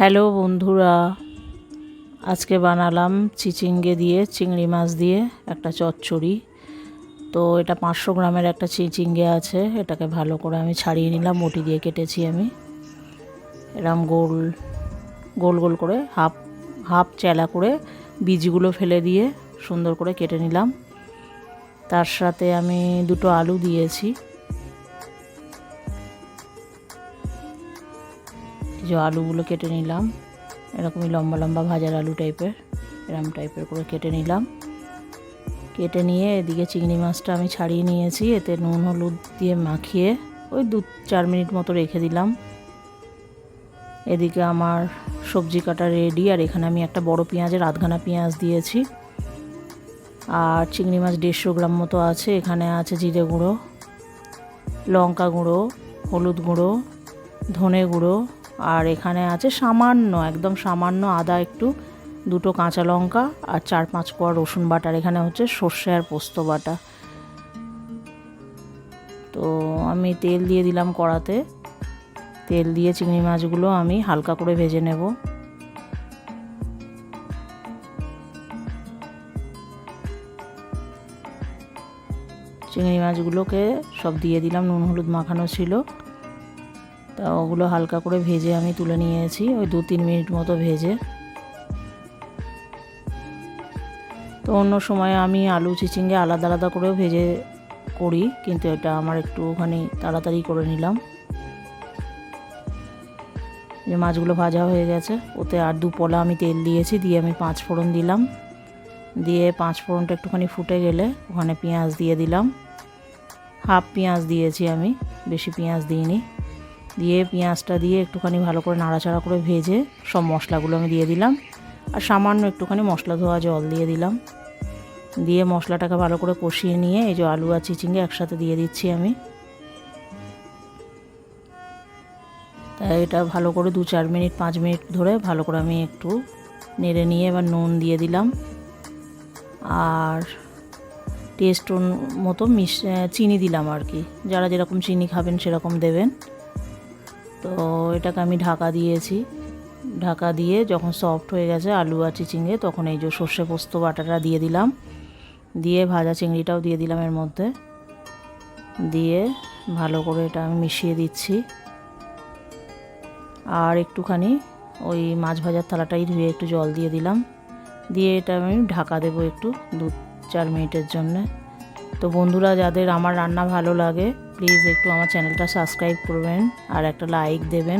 Hello বন্ধুরা, আজকে বানালাম চিচিঙ্গে দিয়ে চিংড়ি মাছ দিয়ে একটা চচ্চড়ি। তো এটা 500 গ্রামের একটা চিচিঙ্গে আছে, এটাকে ভালো করে আমি ছাড়িয়ে নিলাম, বটি দিয়ে কেটেছি আমি। এরম গোল গোল গোল করে হাফ হাফ চেলা করে বীজগুলো ফেলে দিয়ে সুন্দর করে কেটে নিলাম। তার সাথে আমি 2টো আলু দিয়েছি। যে আলুগুলো কেটে নিলাম, এরকমই লম্বা লম্বা ভাজার আলু টাইপের, এরকম টাইপের করে কেটে নিলাম। কেটে নিয়ে এদিকে চিংড়ি মাছটা আমি ছাড়িয়ে নিয়েছি, এতে নুন হলুদ দিয়ে মাখিয়ে ওই 2-4 মিনিট মতো রেখে দিলাম। এদিকে আমার সবজি কাটা রেডি। আর এখানে আমি একটা বড় পেঁয়াজের আধখানা পেঁয়াজ দিয়েছি। আর চিংড়ি মাছ 150 গ্রাম মতো আছে। এখানে আছে জিরে গুঁড়ো, লঙ্কা গুঁড়ো, হলুদ গুঁড়ো, ধনে গুঁড়ো, আর এখানে আছে সামান্য, একদম সামান্য আদা, একটু 2টো কাঁচা লঙ্কা আর 4-5 কোয়া রসুন বাটা। এখানে হচ্ছে সর্ষে আর পোস্ত বাটা। তো আমি তেল দিয়ে দিলাম কড়াতে। তেল দিয়ে চিংড়ি মাছগুলো আমি হালকা করে ভেজে নেব। চিংড়ি মাছগুলোকে সব দিয়ে দিলাম, নুন হলুদ মাখানো ছিল। তা ওগুলো হালকা করে ভেজে আমি তুলে নিয়েছি, ওই 2-3 মিনিট মতো ভেজে। তো অন্য সময় আমি আলু চিচিঙ্গে আলাদা আলাদা করেও ভেজে করি, কিন্তু এটা আমার একটুখানি তাড়াতাড়ি করে নিলাম। যে মাছগুলো ভাজা হয়ে গেছে, ওতে আর 2 পলা আমি তেল দিয়েছি, দিয়ে আমি 5 ফোড়ন দিলাম। দিয়ে 5 ফোড়নটা একটুখানি ফুটে গেলে ওখানে পেঁয়াজ দিয়ে দিলাম। হাফ পেঁয়াজ দিয়েছি আমি, বেশি পেঁয়াজ দিইনি। দিয়ে পেঁয়াজটা দিয়ে একটুখানি ভালো করে নাড়াচাড়া করে ভেজে সব মশলাগুলো আমি দিয়ে দিলাম। আর সামান্য একটুখানি মশলা ধোয়া জল দিয়ে দিলাম। দিয়ে মশলাটাকে ভালো করে কষিয়ে নিয়ে এই যে আলু আর চিচিঙ্গে একসাথে দিয়ে দিচ্ছি আমি। তাই এটা ভালো করে 2-4 মিনিট 5 মিনিট ধরে ভালো করে আমি একটু নেড়ে নিয়ে এবার নুন দিয়ে দিলাম। আর টেস্ট মতো চিনি দিলাম আর কি, যারা যেরকম চিনি খাবেন সেরকম দেবেন। তো এটাকে আমি ঢাকা দিয়েছি। ঢাকা দিয়ে যখন সফট হয়ে গেছে আলু আর চিচিঙ্গে, তখন এই যে সর্ষে পোস্ত বাটাটা দিয়ে দিলাম। দিয়ে ভাজা চিংড়িটাও দিয়ে দিলাম এর মধ্যে। দিয়ে ভালো করে এটা আমি মিশিয়ে দিচ্ছি। আর একটুখানি ওই মাছ ভাজার থালাটাই ধুয়ে একটু জল দিয়ে দিলাম। দিয়ে এটা আমি ঢাকা দেবো একটু 2-4 মিনিটের জন্য। তো বন্ধুরা, যাদের আমার রান্না ভালো লাগে প্লিজ একটু আমার চ্যানেলটা সাবস্ক্রাইব করবেন আর একটা লাইক দেবেন।